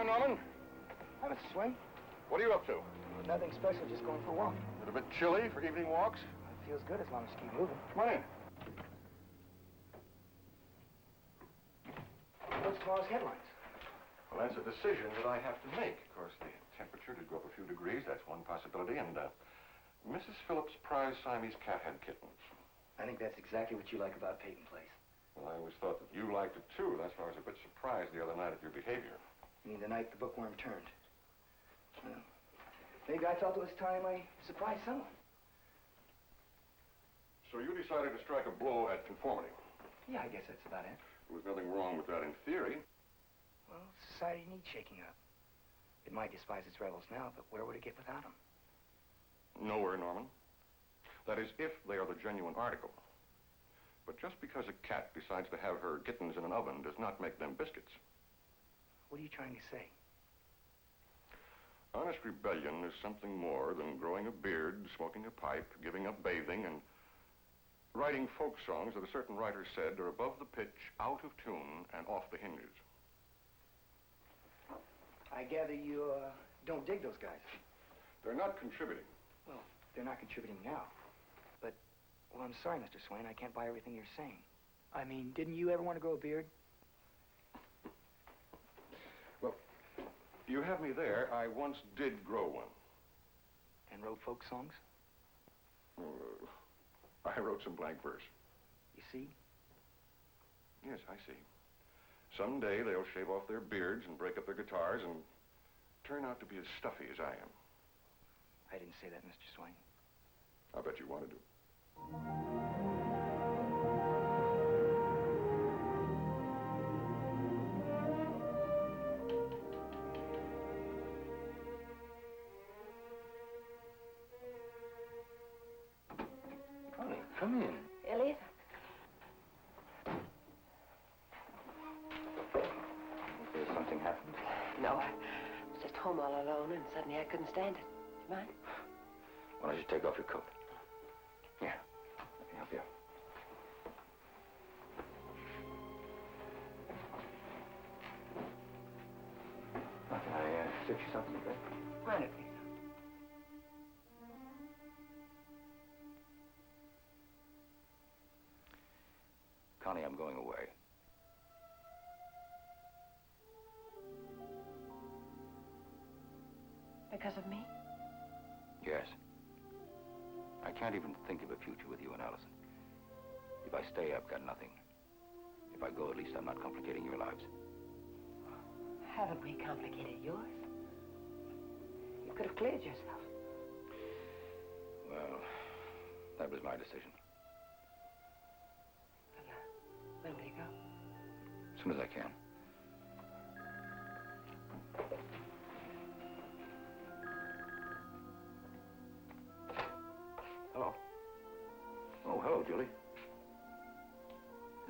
Morning, Norman. Hi, Mr. Swain. What are you up to? Nothing special, just going for a walk. Is it a bit chilly for evening walks? It feels good as long as you keep moving. Come on in. What's tomorrow's headlines? Well, that's a decision that I have to make. Of course, the temperature did go up a few degrees. That's one possibility. And Mrs. Phillips' prize Siamese cat had kittens. I think that's exactly what you like about Peyton Place. Well, I always thought that you liked it, too. That's why I was a bit surprised the other night at your behavior. You mean the night the bookworm turned? Well, maybe I felt it was time I surprised someone. So you decided to strike a blow at conformity? Yeah, I guess that's about it. There was nothing wrong with that in theory. Well, society needs shaking up. It might despise its rebels now, but where would it get without them? Nowhere, Norman. That is, if they are the genuine article. But just because a cat decides to have her kittens in an oven does not make them biscuits. What are you trying to say? Honest rebellion is something more than growing a beard, smoking a pipe, giving up bathing, and writing folk songs that a certain writer said are above the pitch, out of tune, and off the hinges. I gather you don't dig those guys. They're not contributing. Well, they're not contributing now. But, well, I'm sorry, Mr. Swain, I can't buy everything you're saying. I mean, didn't you ever want to grow a beard? Well, you have me there. I once did grow one. And wrote folk songs? I wrote some blank verse. You see? Yes, I see. Someday they'll shave off their beards and break up their guitars and turn out to be as stuffy as I am. I didn't say that, Mr. Swain. I bet you wanted to. Honey, come in. Elliot? Has something happened? No, I was just home all alone, and suddenly I couldn't stand it. Do you mind? Why don't you take off your coat? Here, let me help you. Can I fix you something, okay? Mind it, please. Connie, I'm going away. Because of me? Yes. I can't even think of a future with you and Allison. If I stay, I've got nothing. If I go, at least I'm not complicating your lives. Haven't we complicated yours? You could have cleared yourself. Well, that was my decision. Well, when will you go? As soon as I can. Hello. Oh, hello, Julie.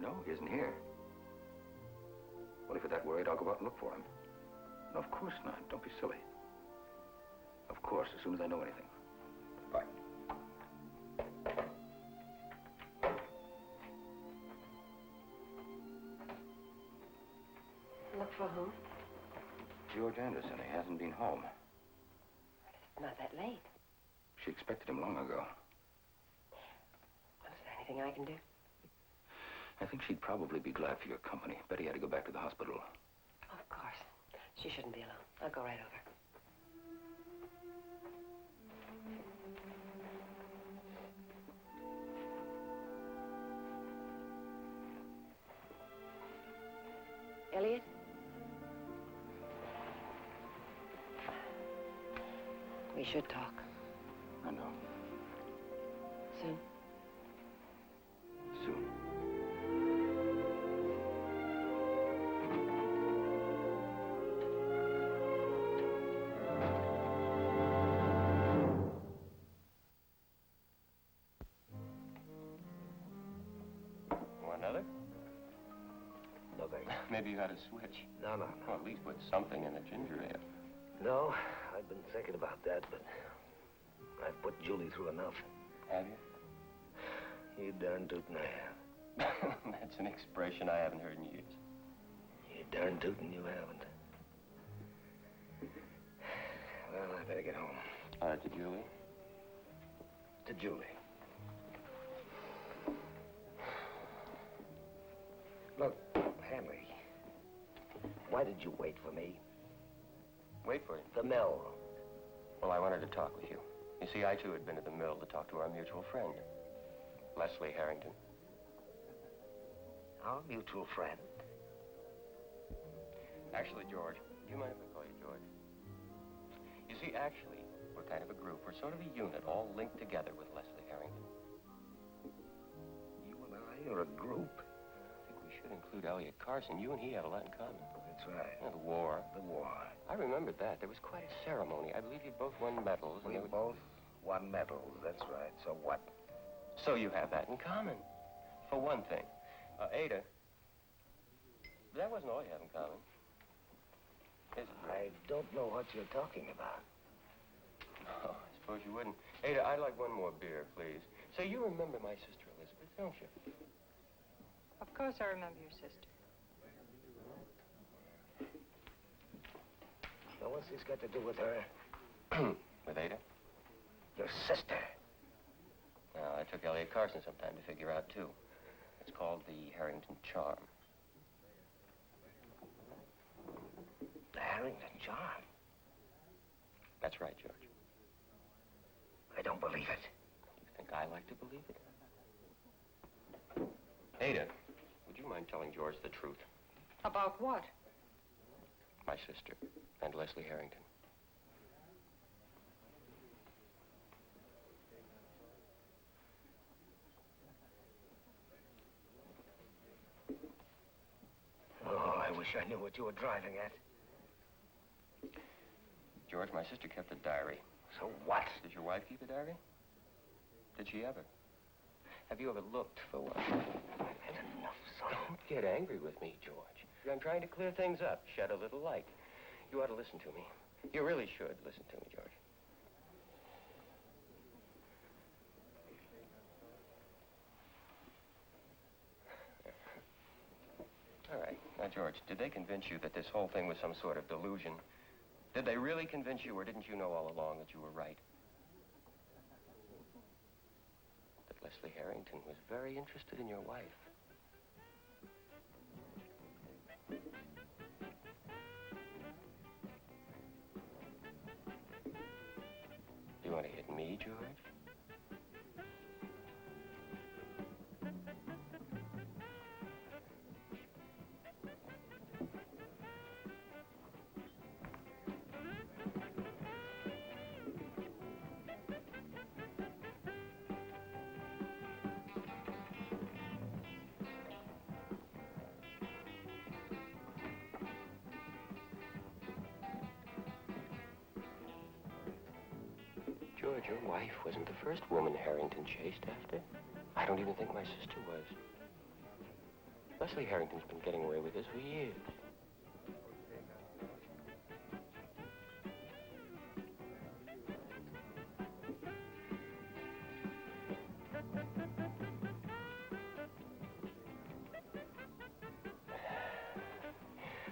No, he isn't here. Well, if you're that worried, I'll go out and look for him. No, of course not. Don't be silly. Of course, as soon as I know anything. Bye. Look for whom? George Anderson. He hasn't been home. It's not that late. She expected him long ago. Well, is there anything I can do? I think she'd probably be glad for your company. Betty had to go back to the hospital. Of course. She shouldn't be alone. I'll go right over. Elliot? We should talk. I know. Soon? Soon. Want another? No, thanks. Maybe you ought to switch. No. Well, at least put something in the ginger ale. No, I've been thinking about that, but I've put Julie through enough. Have you? You darn tootin' I have. That's an expression I haven't heard in years. You darn tootin' you haven't. Well, I better get home. To Julie? To Julie. Look, Henry, why did you wait for me? Wait for you. The mill. Well, I wanted to talk with you. You see, I too had been to the mill to talk to our mutual friend, Leslie Harrington. Our mutual friend. Actually, George, do you mind if I call you George? You see, actually, we're kind of a group. We're sort of a unit, all linked together with Leslie Harrington. You and I are a group. I think we should include Elliot Carson. You and he have a lot in common. That's right. The war. The war. I remembered that. There was quite a ceremony. I believe you both won medals. We both won medals. That's right. So what? So you have that in common. For one thing. Ada, that wasn't all you have in common. Is it? I don't know what you're talking about. Oh, I suppose you wouldn't. Ada, I'd like one more beer, please. Say, you remember my sister Elizabeth, don't you? Of course I remember your sister. Now, what's this got to do with her? With Ada? Your sister. Now, that took Elliot Carson some time to figure out, too. It's called the Harrington Charm. The Harrington Charm. That's right, George. I don't believe it. You think I like to believe it? Ada, would you mind telling George the truth? About what? My sister and Leslie Harrington. Oh, I wish I knew what you were driving at. George, my sister kept a diary. So what? Did your wife keep a diary? Did she ever? Have you ever looked for one? I've had enough, son. Don't get angry with me, George. I'm trying to clear things up, shed a little light. You ought to listen to me. You really should listen to me, George. All right. Now, George, did they convince you that this whole thing was some sort of delusion? Did they really convince you, or didn't you know all along that you were right? That Leslie Harrington was very interested in your wife. Do you want to hit me, George? George, your wife wasn't the first woman Harrington chased after. I don't even think my sister was. Leslie Harrington's been getting away with this for years.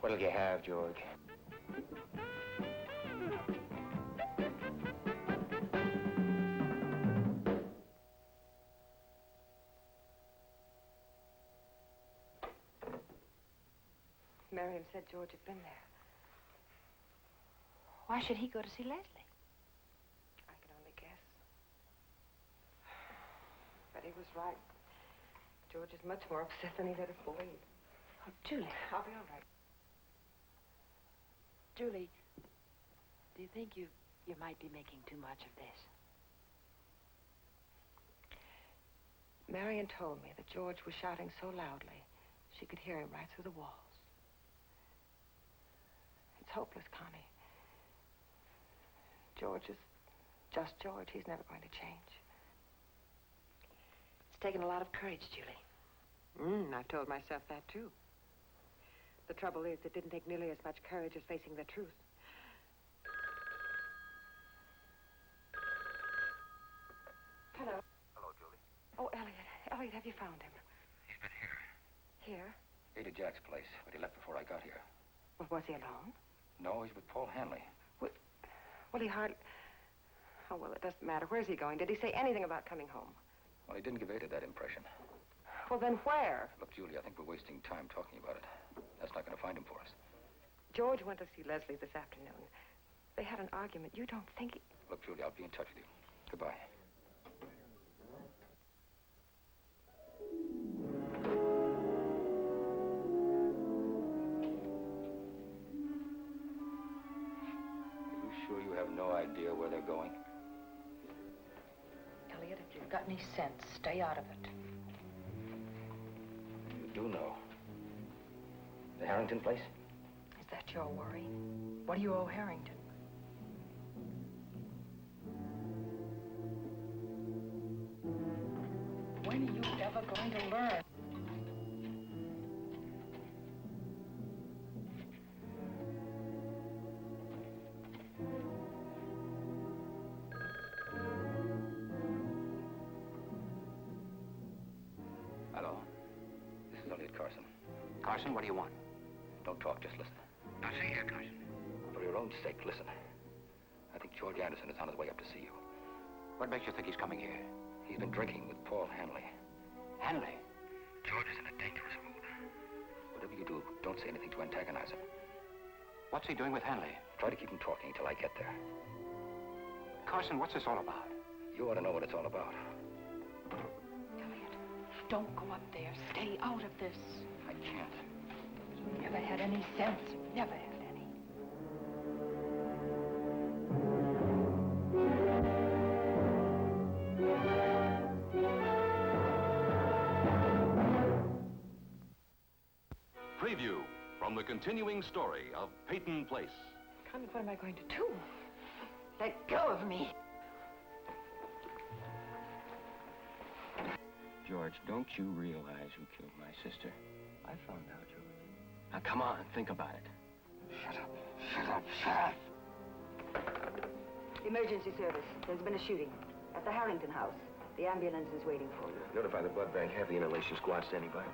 What'll you have, George? Miriam said George had been there. Why should he go to see Leslie? I can only guess. But he was right. George is much more upset than he let us believe. Oh, Julie, I'll be all right. Julie, do you think you might be making too much of this? Marion told me that George was shouting so loudly she could hear him right through the walls. It's hopeless, Connie. George is just George. He's never going to change. It's taken a lot of courage, Julie. I've told myself that, too. The trouble is, it didn't take nearly as much courage as facing the truth. Hello. Hello, Julie. Oh, Elliot. Elliot, have you found him? He's been here. Here? Ada Jack's place, but he left before I got here. Well, was he alone? No, he's with Paul Hanley. Well, Well, he hardly... Oh, well, it doesn't matter. Where's he going? Did he say anything about coming home? Well, he didn't give Ada that impression. Well, then where? Look, Julie, I think we're wasting time talking about it. That's not going to find him for us. George went to see Leslie this afternoon. They had an argument. You don't think he... Look, Julie, I'll be in touch with you. Goodbye. Are you sure you have no idea where they're going? Elliot, if you've got any sense, stay out of it. You do know. The Harrington place? Is that your worry? What do you owe Harrington? When are you ever going to learn? Hello. This is Elliot Carson. Carson, what do you want? Don't talk, just listen. Now, see here, Carson. For your own sake, listen. I think George Anderson is on his way up to see you. What makes you think he's coming here? He's been drinking with Paul Hanley. Hanley? George is in a dangerous mood. Whatever you do, don't say anything to antagonize him. What's he doing with Hanley? Try to keep him talking until I get there. Carson, what's this all about? You ought to know what it's all about. Elliot, don't go up there. Stay out of this. I can't. You never had any sense. Never had any. Preview from the continuing story of Peyton Place. Connie, what am I going to do? Let go of me. George, don't you realize who killed my sister? I found out, George. Now, come on, think about it. Shut up, shut up, shut up. Emergency service. There's been a shooting at the Harrington house. The ambulance is waiting for you. Notify the blood bank. Have the inhalation squad standing by.